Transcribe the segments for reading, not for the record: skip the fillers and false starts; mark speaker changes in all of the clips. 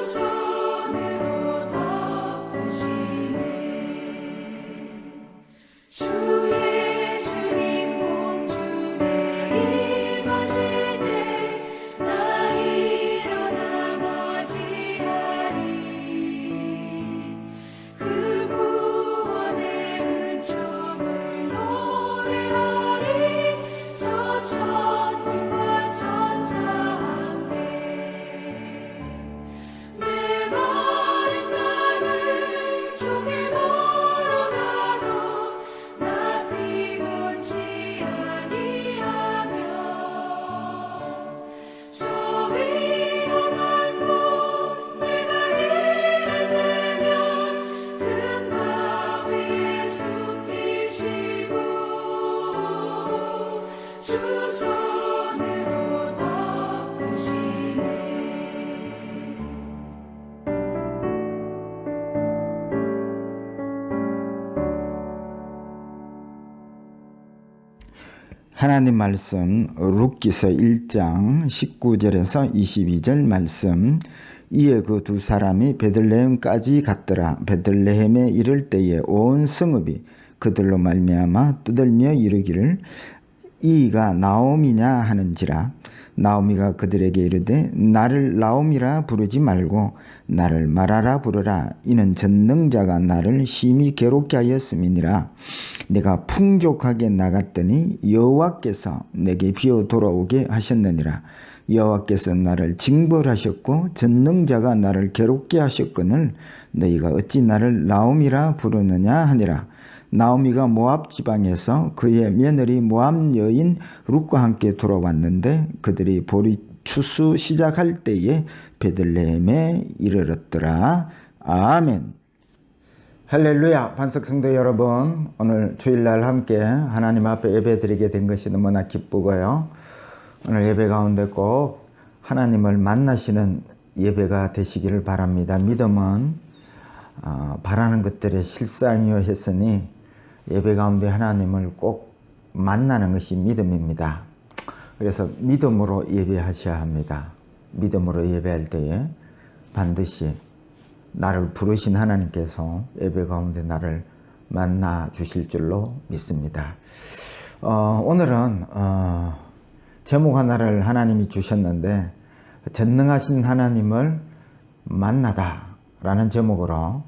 Speaker 1: 손으로 덮으시네. 주 예수님 공중에 임하실 때 나 일어나 맞이하리. 그 구원의 은총을 노래하리. 저 천군과 천사 함께 내 마른 땅을 종일 걸어가도 나 피곤치 아니하며 저 위험한 곳 내가 이를 때면 큰 바위에 숨기시고 주 손으로 덮으시네.
Speaker 2: 하나님 말씀 룻기서 1장 19절에서 22절 말씀. 이에 그 두 사람이 베들레헴까지 갔더라. 베들레헴에 이를 때에 온 성읍이 그들로 말미암아 떠들며 이르기를 이가 나오미냐 하는지라. 나오미가 그들에게 이르되 나를 나오미라 부르지 말고 나를 마라라 부르라. 이는 전능자가 나를 심히 괴롭게 하였음이니라. 내가 풍족하게 나갔더니 여호와께서 내게 비어 돌아오게 하셨느니라. 여호와께서 나를 징벌하셨고 전능자가 나를 괴롭게 하셨거늘 너희가 어찌 나를 나오미라 부르느냐 하니라. 나오미가 모압 지방에서 그의 며느리 모압 여인 룻과 함께 돌아왔는데 그들이 보리 추수 시작할 때에 베들레헴에 이르렀더라. 아멘. 할렐루야. 반석성도 여러분, 오늘 주일날 함께 하나님 앞에 예배드리게 된 것이 너무나 기쁘고요. 오늘 예배 가운데 꼭 하나님을 만나시는 예배가 되시기를 바랍니다. 믿음은 바라는 것들의 실상이요 했으니 예배 가운데 하나님을 꼭 만나는 것이 믿음입니다. 그래서 믿음으로 예배하셔야 합니다. 믿음으로 예배할 때에 반드시 나를 부르신 하나님께서 예배 가운데 나를 만나 주실 줄로 믿습니다. 오늘은 제목 하나를 하나님이 주셨는데 전능하신 하나님을 만나다 라는 제목으로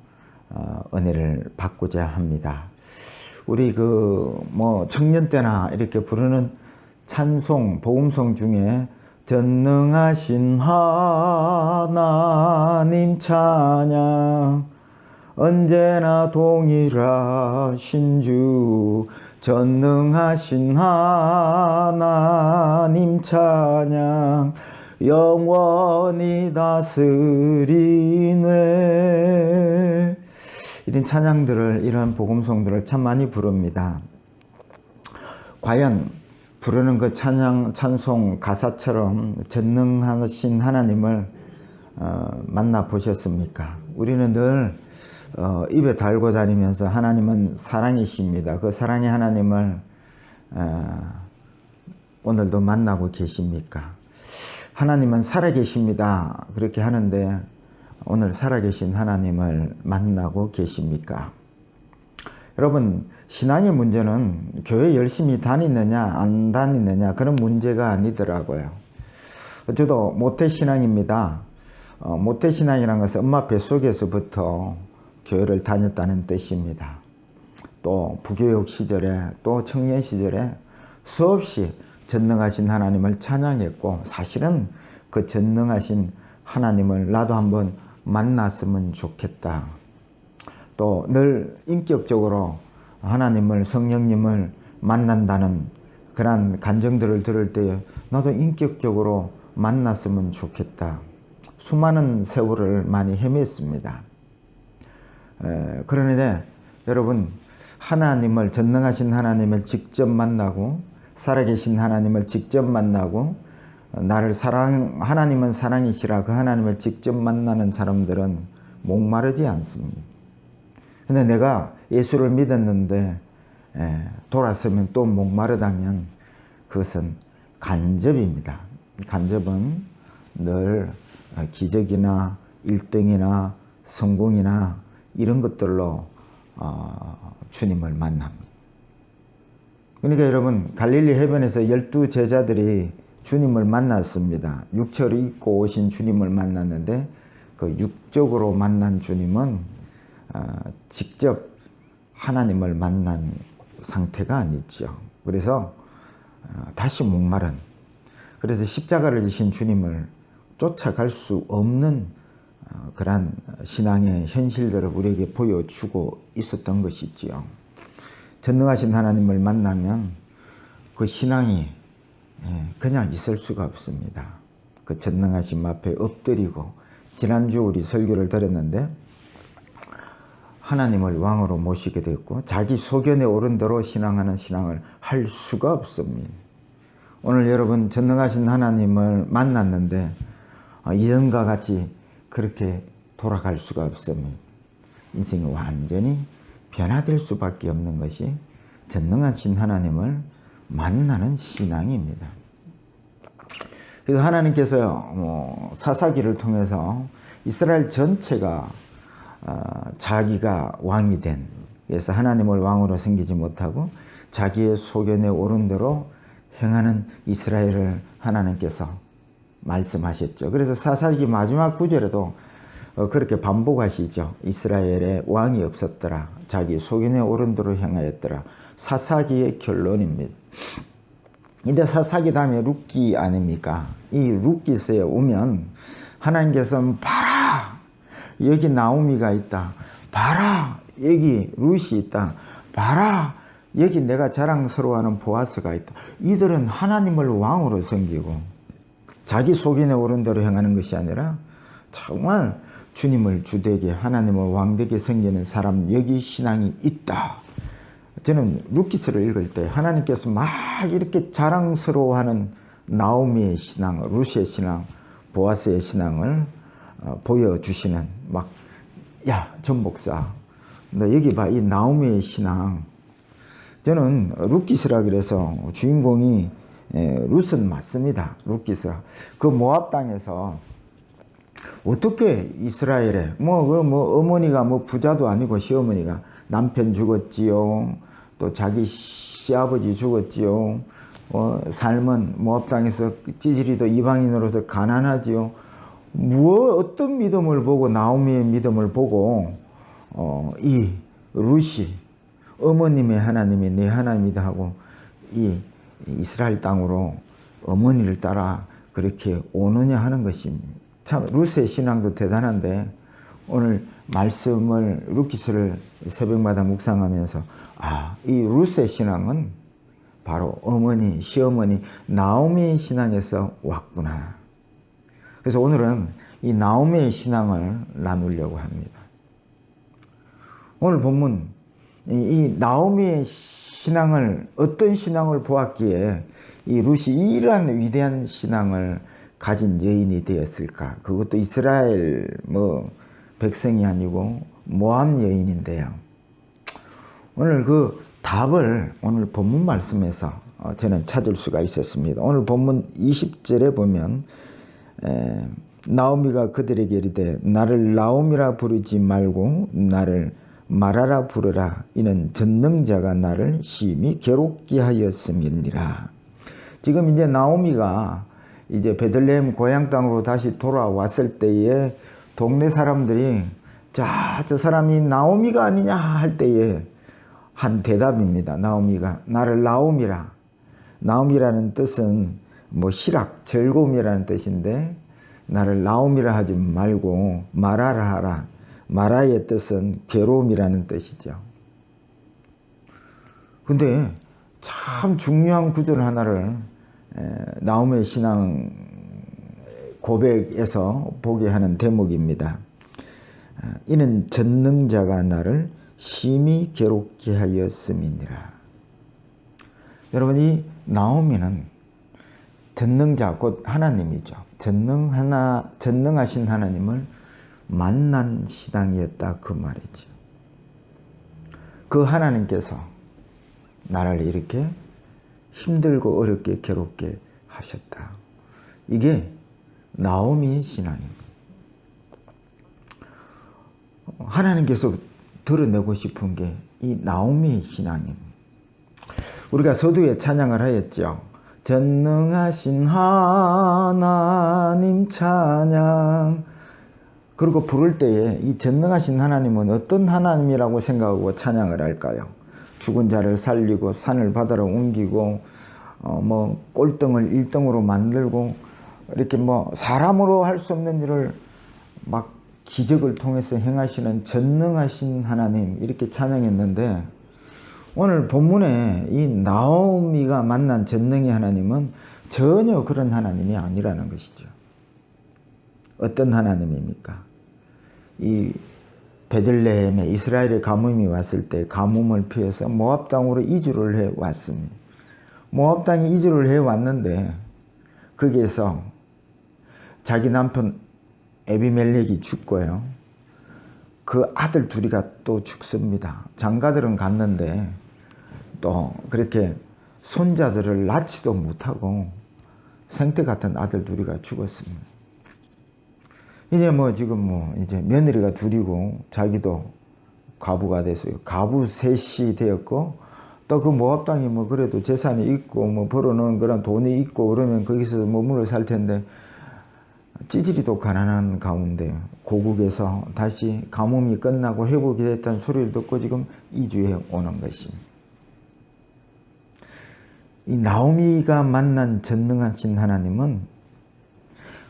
Speaker 2: 은혜를 받고자 합니다. 우리 청년 때나 이렇게 부르는 찬송, 복음송 중에 전능하신 하나님 찬양, 언제나 동일하신 주, 전능하신 하나님 찬양, 영원히 다스리네. 이런 찬양들을, 이런 복음송들을 참 많이 부릅니다. 과연 부르는 그 찬양, 찬송 가사처럼 전능하신 하나님을 만나 보셨습니까? 우리는 늘 입에 달고 다니면서 하나님은 사랑이십니다. 그 사랑의 하나님을 오늘도 만나고 계십니까? 하나님은 살아계십니다. 그렇게 하는데 오늘 살아계신 하나님을 만나고 계십니까? 여러분, 신앙의 문제는 교회 열심히 다니느냐 안 다니느냐 그런 문제가 아니더라고요. 저도 모태신앙입니다. 모태신앙이라는 것은 엄마 뱃속에서부터 교회를 다녔다는 뜻입니다. 또 부교육 시절에 또 청년 시절에 수없이 전능하신 하나님을 찬양했고, 사실은 그 전능하신 하나님을 나도 한번 만났으면 좋겠다. 또 늘 인격적으로 하나님을, 성령님을 만난다는 그런 간증들을 들을 때 나도 인격적으로 만났으면 좋겠다. 수많은 세월을 많이 헤맸습니다. 그런데 여러분, 하나님을, 전능하신 하나님을 직접 만나고 살아계신 하나님을 직접 만나고 나를 하나님은 사랑이시라 그 하나님을 직접 만나는 사람들은 목마르지 않습니다. 근데 내가 예수를 믿었는데 돌아서면 또 목마르다면 그것은 간접입니다. 간접은 늘 기적이나 1등이나 성공이나 이런 것들로 주님을 만납니다. 그러니까 여러분, 갈릴리 해변에서 12 제자들이 주님을 만났습니다. 육체를 입고 오신 주님을 만났는데 그 육적으로 만난 주님은 직접 하나님을 만난 상태가 아니죠. 그래서 다시 목마른, 그래서 십자가를 지신 주님을 쫓아갈 수 없는 그러한 신앙의 현실들을 우리에게 보여주고 있었던 것이지요. 전능하신 하나님을 만나면 그 신앙이 그냥 있을 수가 없습니다. 그 전능하신 앞에 엎드리고, 지난주 우리 설교를 들었는데 하나님을 왕으로 모시게 됐고 자기 소견에 오른 대로 신앙하는 신앙을 할 수가 없습니다. 오늘 여러분 전능하신 하나님을 만났는데 이전과 같이 그렇게 돌아갈 수가 없습니다. 인생이 완전히 변화될 수밖에 없는 것이 전능하신 하나님을 만나는 신앙입니다. 그래서 하나님께서 사사기를 통해서 이스라엘 전체가 자기가 왕이 된, 그래서 하나님을 왕으로 섬기지 못하고 자기의 소견에 오른 대로 행하는 이스라엘을 하나님께서 말씀하셨죠. 그래서 사사기 마지막 구절에도 그렇게 반복하시죠. 이스라엘에 왕이 없었더라. 자기 소견에 오른 대로 행하였더라. 사사기의 결론입니다. 근데 사사기 다음에 룻기 아닙니까? 이 룻기서에 오면 하나님께서는 봐라, 여기 나오미가 있다. 봐라, 여기 룻이 있다. 봐라, 여기 내가 자랑스러워하는 보아스가 있다. 이들은 하나님을 왕으로 섬기고 자기 소견에 오른 대로 행하는 것이 아니라 정말 주님을 주되게, 하나님을 왕되게 섬기는 사람, 여기 신앙이 있다. 저는 룻기서를 읽을 때 하나님께서 막 이렇게 자랑스러워하는 나오미의 신앙, 룻의 신앙, 보아스의 신앙을 보여주시는, 막, 야, 전 목사, 너 여기 봐, 이 나오미의 신앙. 저는 룻기서라 그래서 주인공이 룻은 맞습니다. 룻기서. 그 모압 땅에서 어떻게 이스라엘에 어머니가 부자도 아니고 시어머니가 남편 죽었지요. 또 자기 시아버지 죽었지요. 삶은 모압 땅에서 찌질이도 이방인으로서 가난하지요. 어떤 믿음을 보고, 나오미의 믿음을 보고 이 룻이 어머님의 하나님이 내 하나님이다 하고 이 이스라엘 땅으로 어머니를 따라 그렇게 오느냐 하는 것입니다. 참 룻의 신앙도 대단한데 오늘 말씀을, 룻기서를 새벽마다 묵상하면서 이 룻의 신앙은 바로 어머니, 시어머니 나오미의 신앙에서 왔구나. 그래서 오늘은 이 나오미의 신앙을 나누려고 합니다. 오늘 본문, 이 나오미의 신앙을, 어떤 신앙을 보았기에 이 룻이 이러한 위대한 신앙을 가진 여인이 되었을까? 그것도 이스라엘 백성이 아니고 모압 여인인데요. 오늘 그 답을 오늘 본문 말씀에서 저는 찾을 수가 있었습니다. 오늘 본문 20절에 보면 나오미가 그들에게 이르되 나를 나오미라 부르지 말고 나를 마라라 부르라. 이는 전능자가 나를 심히 괴롭게 하였음이니라. 지금 이제 나오미가 이제 베들레헴 고향 땅으로 다시 돌아왔을 때에 동네 사람들이 저 사람이 나오미가 아니냐 할 때에 한 대답입니다. 나오미가 나를 나오미라. 나오미라는 뜻은 희락, 즐거움이라는 뜻인데 나를 나오미라 하지 말고 마라라 하라. 마라의 뜻은 괴로움이라는 뜻이죠. 근데 참 중요한 구절 하나를 나오미의 신앙 고백에서 보게 하는 대목입니다. 이는 전능자가 나를 심히 괴롭게 하였음이니라. 여러분, 이 나오미는 전능자, 곧 하나님이죠. 전능하신 하나님을 만난 신앙이었다, 그 말이죠. 그 하나님께서 나를 이렇게 힘들고 어렵게 괴롭게 하셨다. 이게 나오미의 신앙입니다. 하나님께서 드러내고 싶은 게 이 나오미의 신앙입니다. 우리가 서두에 찬양을 하였죠. 전능하신 하나님 찬양. 그리고 부를 때에 이 전능하신 하나님은 어떤 하나님이라고 생각하고 찬양을 할까요? 죽은 자를 살리고 산을 바다로 옮기고 뭐 꼴등을 1등으로 만들고 이렇게 뭐 사람으로 할 수 없는 일을 막 기적을 통해서 행하시는 전능하신 하나님 이렇게 찬양했는데 오늘 본문에 이 나오미가 만난 전능의 하나님은 전혀 그런 하나님이 아니라는 것이죠. 어떤 하나님입니까? 이 베들레헴에 이스라엘의 가뭄이 왔을 때 가뭄을 피해서 모압 땅으로 이주를 해 왔습니다. 모압 땅에 이주를 해 왔는데 거기에서 자기 남편 에비멜렉이 죽고요. 그 아들 둘이가 또 죽습니다. 장가들은 갔는데 또 그렇게 손자들을 낳지도 못하고 생태 같은 아들 둘이가 죽었습니다. 이제 뭐 지금 뭐 이제 며느리가 둘이고 자기도 과부가 됐어요. 과부 셋이 되었고 또 그 모압 땅이 뭐 그래도 재산이 있고 뭐 벌어놓은 그런 돈이 있고 그러면 거기서 머물러 살 텐데 찌질이도 가난한 가운데 고국에서 다시 가뭄이 끝나고 회복이 됐다는 소리를 듣고 지금 이주해 오는 것입니다. 이 나오미가 만난 전능하신 하나님은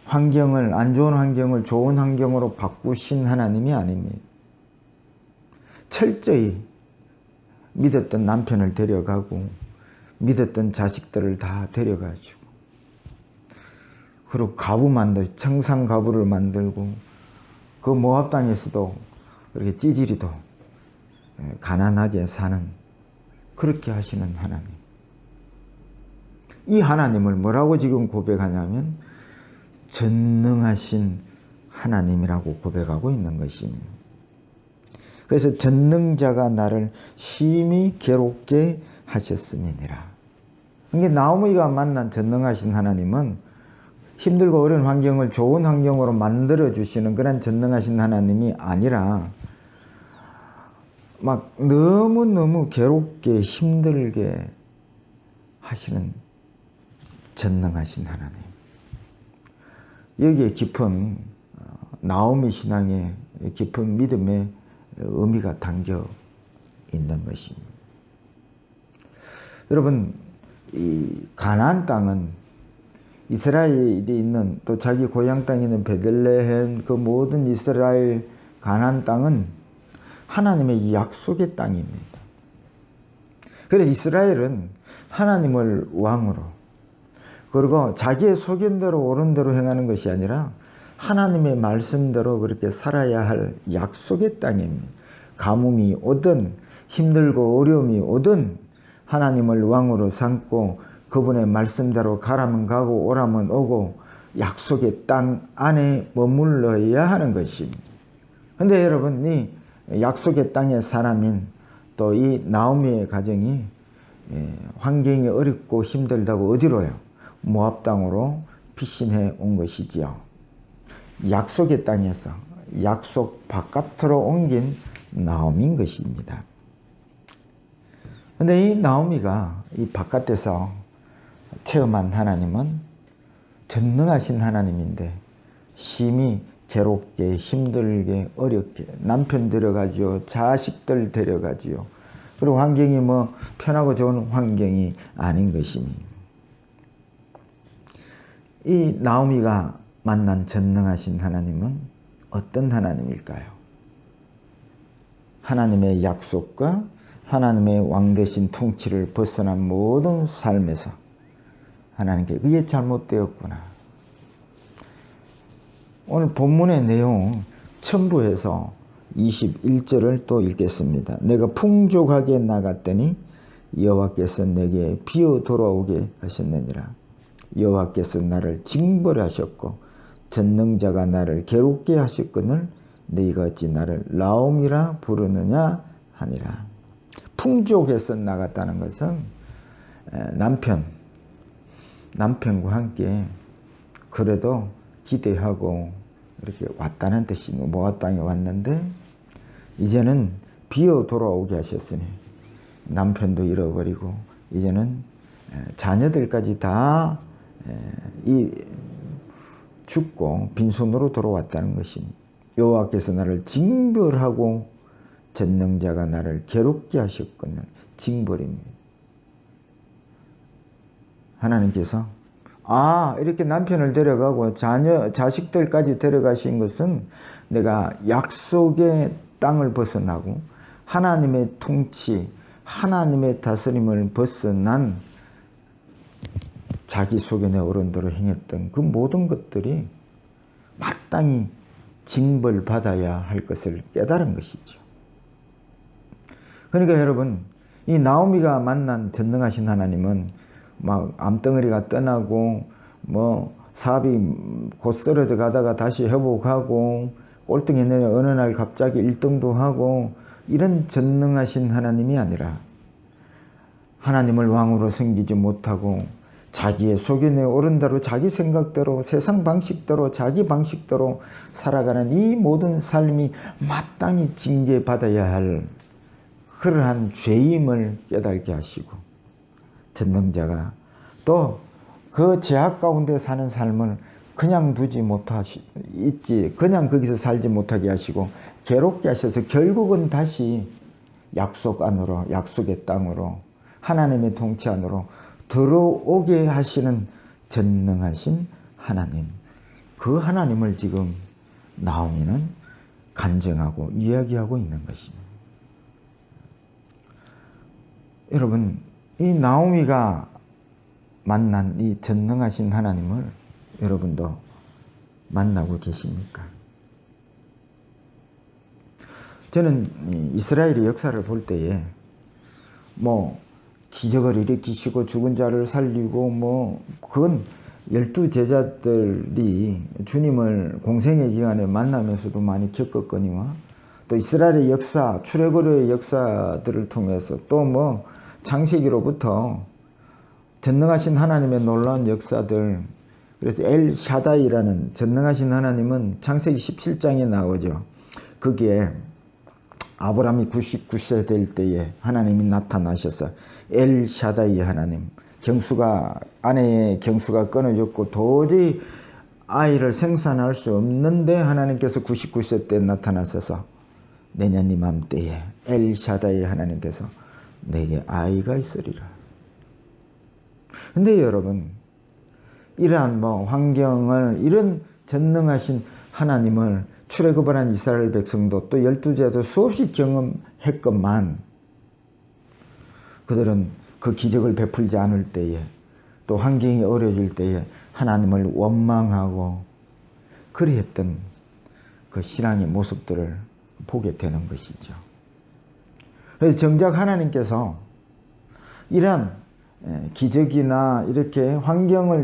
Speaker 2: 환경을 안 좋은 환경을 좋은 환경으로 바꾸신 하나님이 아닙니다. 철저히 믿었던 남편을 데려가고 믿었던 자식들을 다 데려가지고 그리고 가부 청상 가부를 만들고 그 모압 땅에서도 그렇게 찌질이도 가난하게 사는 그렇게 하시는 하나님. 이 하나님을 뭐라고 지금 고백하냐면 전능하신 하나님이라고 고백하고 있는 것입니다. 그래서 전능자가 나를 심히 괴롭게 하셨음이니라. 그러니까 나오미가 만난 전능하신 하나님은 힘들고 어려운 환경을 좋은 환경으로 만들어 주시는 그런 전능하신 하나님이 아니라 막 너무너무 괴롭게 힘들게 하시는 전능하신 하나님. 여기에 깊은 나오미 신앙의 깊은 믿음의 의미가 담겨 있는 것입니다. 여러분, 이 가나안 땅은 이스라엘이 있는 또 자기 고향 땅에 있는 베들레헴 그 모든 이스라엘 가나안 땅은 하나님의 약속의 땅입니다. 그래서 이스라엘은 하나님을 왕으로 그리고 자기의 소견대로 옳은 대로 행하는 것이 아니라 하나님의 말씀대로 그렇게 살아야 할 약속의 땅입니다. 가뭄이 오든 힘들고 어려움이 오든 하나님을 왕으로 삼고 그분의 말씀대로 가라면 가고 오라면 오고 약속의 땅 안에 머물러야 하는 것입니다. 그런데 여러분 이 약속의 땅의 사람인 또 이 나오미의 가정이 환경이 어렵고 힘들다고 어디로요? 모압 땅으로 피신해 온 것이지요. 약속의 땅에서 약속 바깥으로 옮긴 나오미인 것입니다. 그런데 이 나오미가 이 바깥에서 체험한 하나님은 전능하신 하나님인데 심히 괴롭게 힘들게 어렵게 남편 데려가지요. 자식들 데려가지요. 그리고 환경이 뭐 편하고 좋은 환경이 아닌 것입니다. 이 나오미가 만난 전능하신 하나님은 어떤 하나님일까요? 하나님의 약속과 하나님의 왕 대신 통치를 벗어난 모든 삶에서 하나님께 그게 잘못되었구나. 오늘 본문의 내용 첨부해서 21절을 또 읽겠습니다. 내가 풍족하게 나갔더니 여호와께서 내게 비어 돌아오게 하셨느니라. 여호와께서 나를 징벌하셨고 전능자가 나를 괴롭게 하셨거늘 너희가 어찌 나를 나오미라 부르느냐 하니라. 풍족해서 나갔다는 것은 남편과 함께 그래도 기대하고 이렇게 왔다는 뜻입니다. 모압 땅에 왔는데 이제는 비어 돌아오게 하셨으니 남편도 잃어버리고 이제는 자녀들까지 다 죽고 빈손으로 돌아왔다는 것입니다. 여호와께서 나를 징벌하고 전능자가 나를 괴롭게 하셨거늘 징벌입니다. 하나님께서 이렇게 남편을 데려가고 자식들까지 데려가신 것은 내가 약속의 땅을 벗어나고 하나님의 통치, 하나님의 다스림을 벗어난 자기 소견의 어른대로 행했던 그 모든 것들이 마땅히 징벌받아야 할 것을 깨달은 것이죠. 그러니까 여러분, 이 나오미가 만난 전능하신 하나님은 막 암덩어리가 떠나고 사업이 곧 쓰러져 가다가 다시 회복하고 꼴등이 있는 어느 날 갑자기 1등도 하고 이런 전능하신 하나님이 아니라 하나님을 왕으로 섬기지 못하고 자기의 소견에 오른 대로 자기 생각대로 세상 방식대로 자기 방식대로 살아가는 이 모든 삶이 마땅히 징계받아야 할 그러한 죄임을 깨닫게 하시고 전능자가 또 그 죄악 가운데 사는 삶을 그냥 두지 있지 그냥 거기서 살지 못하게 하시고 괴롭게 하셔서 결국은 다시 약속 안으로 약속의 땅으로 하나님의 통치 안으로 들어오게 하시는 전능하신 하나님, 그 하나님을 지금 나오미는 간증하고 이야기하고 있는 것입니다. 여러분, 이 나오미가 만난 이 전능하신 하나님을 여러분도 만나고 계십니까? 저는 이스라엘의 역사를 볼 때에 기적을 일으키시고 죽은 자를 살리고 그건 12제자들이 주님을 공생의 기간에 만나면서도 많이 겪었거니와 또 이스라엘의 역사, 출애굽의 역사들을 통해서 또 창세기로부터 전능하신 하나님의 놀라운 역사들, 그래서 엘 샤다이라는 전능하신 하나님은 창세기 17장에 나오죠. 거기에 아브라함이 99세 될 때에 하나님이 나타나셔서 엘 샤다이 하나님, 아내의 경수가 끊어졌고 도저히 아이를 생산할 수 없는데 하나님께서 99세 때 나타나셔서 내년 이맘때에 엘 샤다이 하나님께서 내게 아이가 있으리라. 근데 여러분, 이러한 환경을, 이런 전능하신 하나님을 출애굽을 한 이스라엘 백성도 또 12제도 수없이 경험했건만 그들은 그 기적을 베풀지 않을 때에 또 환경이 어려질 때에 하나님을 원망하고 그리했던 그 신앙의 모습들을 보게 되는 것이죠. 그래서 정작 하나님께서 이러한 기적이나 이렇게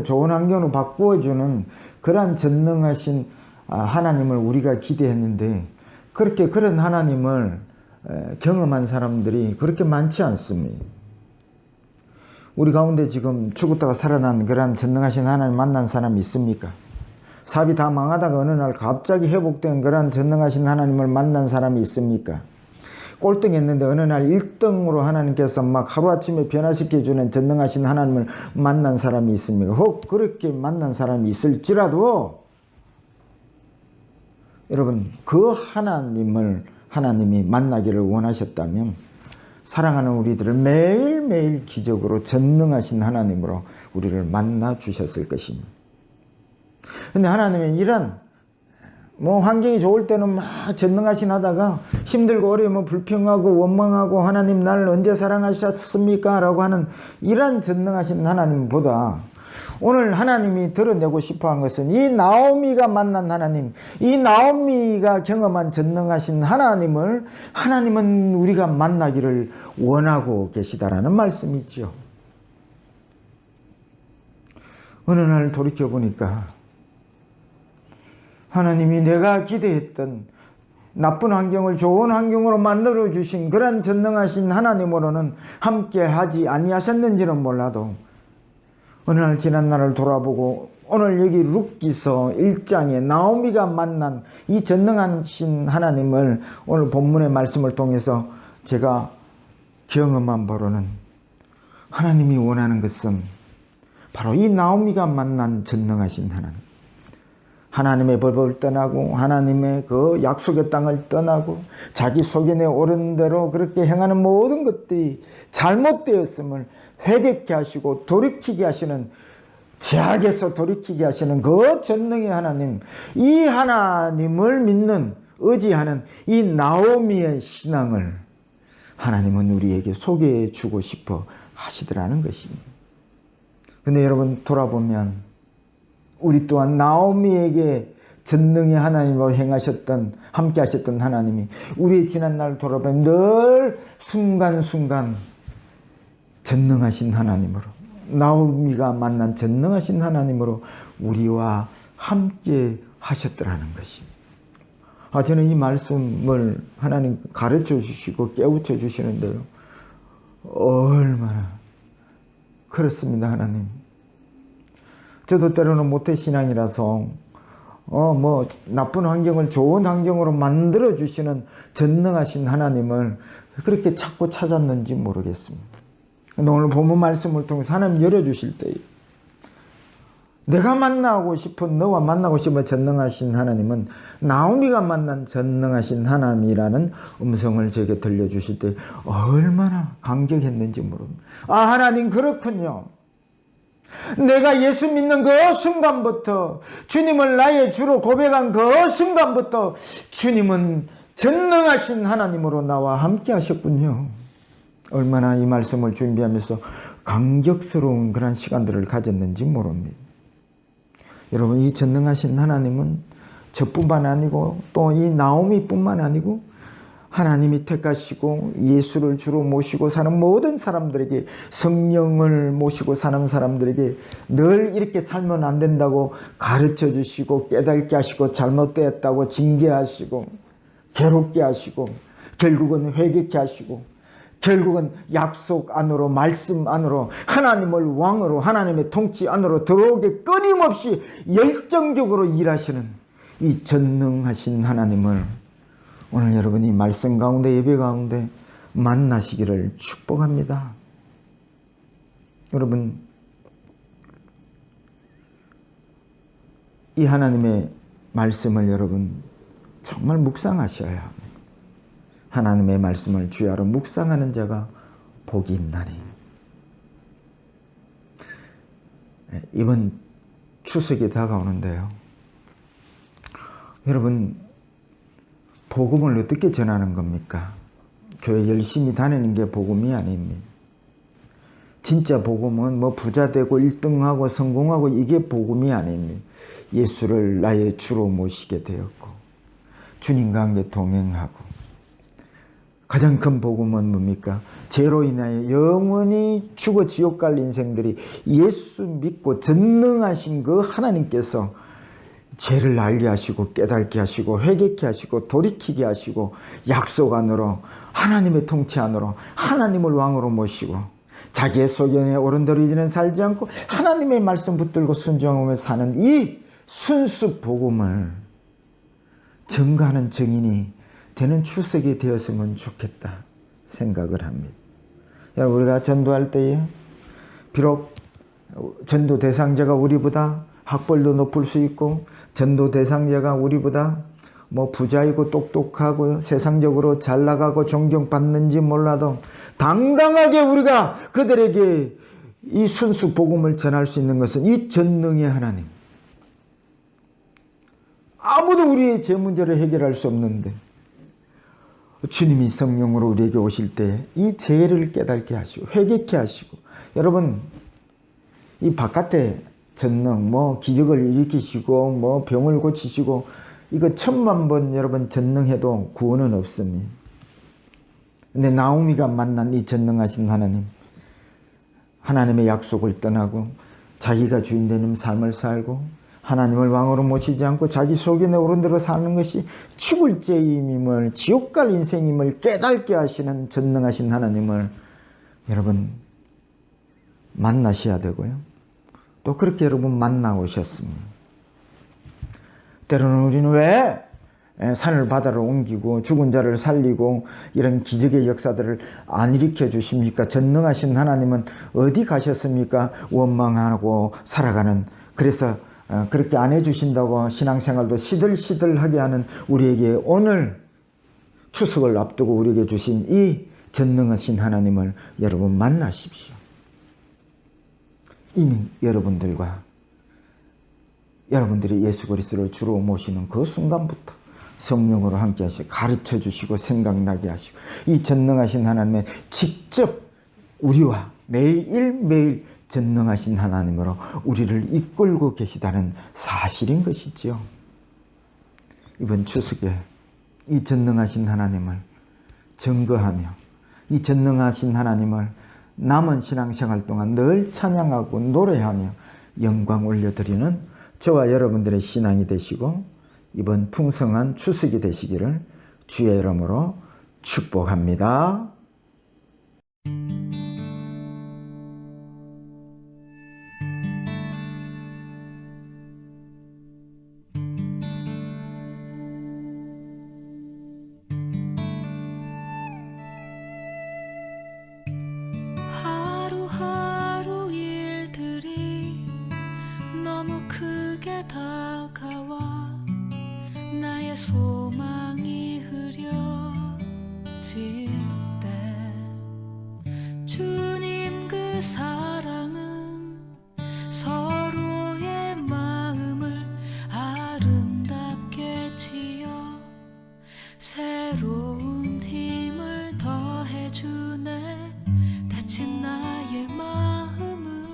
Speaker 2: 좋은 환경으로 바꾸어주는 그러한 전능하신 하나님을 우리가 기대했는데 그런 하나님을 경험한 사람들이 그렇게 많지 않습니다. 우리 가운데 지금 죽었다가 살아난 그러한 전능하신 하나님 만난 사람이 있습니까? 사업이 다 망하다가 어느 날 갑자기 회복된 그러한 전능하신 하나님을 만난 사람이 있습니까? 꼴등했는데 어느 날 1등으로 하나님께서 하루아침에 변화시켜주는 전능하신 하나님을 만난 사람이 있습니까? 혹 그렇게 만난 사람이 있을지라도 여러분, 그 하나님이 만나기를 원하셨다면 사랑하는 우리들을 매일매일 기적으로 전능하신 하나님으로 우리를 만나 주셨을 것입니다. 근데 하나님은 이런 환경이 좋을 때는 전능하신 하다가 힘들고 어려우면 불평하고 원망하고 하나님 나를 언제 사랑하셨습니까? 라고 하는 이런 전능하신 하나님보다 오늘 하나님이 드러내고 싶어한 것은 이 나오미가 만난 하나님, 이 나오미가 경험한 전능하신 하나님은 우리가 만나기를 원하고 계시다라는 말씀이지요. 어느 날 돌이켜보니까 하나님이 내가 기대했던 나쁜 환경을 좋은 환경으로 만들어 주신 그런 전능하신 하나님으로는 함께 하지 아니하셨는지는 몰라도 어느 날 지난 날을 돌아보고 오늘 여기 룻기서 1장에 나오미가 만난 이 전능하신 하나님을 오늘 본문의 말씀을 통해서 제가 경험한 바로는 하나님이 원하는 것은 바로 이 나오미가 만난 전능하신 하나님. 하나님의 법을 떠나고 하나님의 그 약속의 땅을 떠나고 자기 소견에 오른 대로 그렇게 행하는 모든 것들이 잘못되었음을 회개케 하시고 돌이키게 하시는, 죄악에서 돌이키게 하시는 그 전능의 하나님, 이 하나님을 믿는, 의지하는 이 나오미의 신앙을 하나님은 우리에게 소개해 주고 싶어 하시더라는 것입니다. 근데 여러분 돌아보면 우리 또한 나오미에게 전능의 하나님으로 행하셨던, 함께 하셨던 하나님이 우리의 지난날 돌아보면 늘 순간순간 전능하신 하나님으로, 나오미가 만난 전능하신 하나님으로 우리와 함께 하셨더라는 것입니다. 저는 이 말씀을 하나님 가르쳐 주시고 깨우쳐 주시는데요, 얼마나 그렇습니다. 하나님, 저도 때로는 모태신앙이라서 뭐 나쁜 환경을 좋은 환경으로 만들어 주시는 전능하신 하나님을 그렇게 찾고 찾았는지 모르겠습니다. 오늘 본문 말씀을 통해서 하나님 열어주실 때에 내가 만나고 싶은, 너와 만나고 싶은 전능하신 하나님은 나오미가 만난 전능하신 하나님이라는 음성을 제게 들려주실 때 얼마나 감격했는지 모릅니다. 하나님 그렇군요. 내가 예수 믿는 그 순간부터, 주님을 나의 주로 고백한 그 순간부터 주님은 전능하신 하나님으로 나와 함께 하셨군요. 얼마나 이 말씀을 준비하면서 감격스러운 그런 시간들을 가졌는지 모릅니다. 여러분, 이 전능하신 하나님은 저뿐만 아니고 또 이 나오미뿐만 아니고 하나님이 택하시고 예수를 주로 모시고 사는 모든 사람들에게, 성령을 모시고 사는 사람들에게 늘 이렇게 살면 안 된다고 가르쳐 주시고 깨닫게 하시고 잘못되었다고 징계하시고 괴롭게 하시고 결국은 회개케 하시고 결국은 약속 안으로, 말씀 안으로, 하나님을 왕으로, 하나님의 통치 안으로 들어오게 끊임없이 열정적으로 일하시는 이 전능하신 하나님을 오늘 여러분이 말씀 가운데, 예배 가운데 만나시기를 축복합니다. 여러분, 이 하나님의 말씀을 여러분 정말 묵상하셔야 합니다. 하나님의 말씀을 주야로 묵상하는 자가 복이 있나니. 이번 추석이 다가오는데요, 여러분 복음을 어떻게 전하는 겁니까? 교회 열심히 다니는 게 복음이 아닙니다. 진짜 복음은 뭐 부자 되고 1등하고 성공하고 이게 복음이 아닙니다. 예수를 나의 주로 모시게 되었고 주님과 함께 동행하고, 가장 큰 복음은 뭡니까? 죄로 인하여 영원히 죽어 지옥 갈 인생들이 예수 믿고 전능하신 그 하나님께서 죄를 알게 하시고 깨닫게 하시고 회개케 하시고 돌이키게 하시고 약속 안으로, 하나님의 통치 안으로, 하나님을 왕으로 모시고 자기의 소견에 오른 대로 이제는 살지 않고 하나님의 말씀 붙들고 순종하며 사는 이 순수 복음을 증거하는 증인이 되는 추석이 되었으면 좋겠다 생각을 합니다. 여러분, 우리가 전도할 때에 비록 전도 대상자가 우리보다 학벌도 높을 수 있고 전도 대상자가 우리보다 뭐 부자이고 똑똑하고 세상적으로 잘 나가고 존경받는지 몰라도 당당하게 우리가 그들에게 이 순수 복음을 전할 수 있는 것은 이 전능의 하나님, 아무도 우리의 죄 문제를 해결할 수 없는데 주님이 성령으로 우리에게 오실 때 이 죄를 깨닫게 하시고 회개케 하시고, 여러분 이 바깥에 전능, 뭐 기적을 일으키시고 뭐 병을 고치시고 이거 1000만 번 여러분 전능해도 구원은 없습니다. 근데 나오미가 만난 이 전능하신 하나님, 하나님의 약속을 떠나고 자기가 주인 되는 삶을 살고 하나님을 왕으로 모시지 않고 자기 소견에 오른 대로 사는 것이 죽을 죄임을, 지옥 갈 인생임을 깨닫게 하시는 전능하신 하나님을 여러분 만나셔야 되고요. 또 그렇게 여러분 만나오셨습니다. 때로는 우리는 왜 산을 바다로 옮기고 죽은 자를 살리고 이런 기적의 역사들을 안 일으켜 주십니까? 전능하신 하나님은 어디 가셨습니까? 원망하고 살아가는, 그래서 그렇게 안 해주신다고 신앙생활도 시들시들하게 하는 우리에게 오늘 추석을 앞두고 우리에게 주신 이 전능하신 하나님을 여러분 만나십시오. 이미 여러분들이 예수 그리스도를 주로 모시는 그 순간부터 성령으로 함께 하시고 가르쳐 주시고 생각나게 하시고 이 전능하신 하나님은 직접 우리와 매일매일 전능하신 하나님으로 우리를 이끌고 계시다는 사실인 것이지요. 이번 추석에 이 전능하신 하나님을 증거하며 이 전능하신 하나님을 남은 신앙생활 동안 늘 찬양하고 노래하며 영광 올려드리는 저와 여러분들의 신앙이 되시고 이번 풍성한 추석이 되시기를 주의 이름으로 축복합니다.
Speaker 1: 하루하루 일들이 너무 크게 다가와 나의 소망이 흐려질 때 주님 그 사랑은 서로의 마음을 아름답게 지어 새로운 힘을 더해주네. 다친 나의 마음은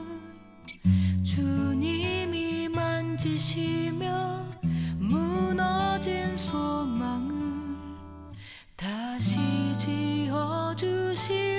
Speaker 1: 주님이 만지시며 무너진 소망을 다시 지어주시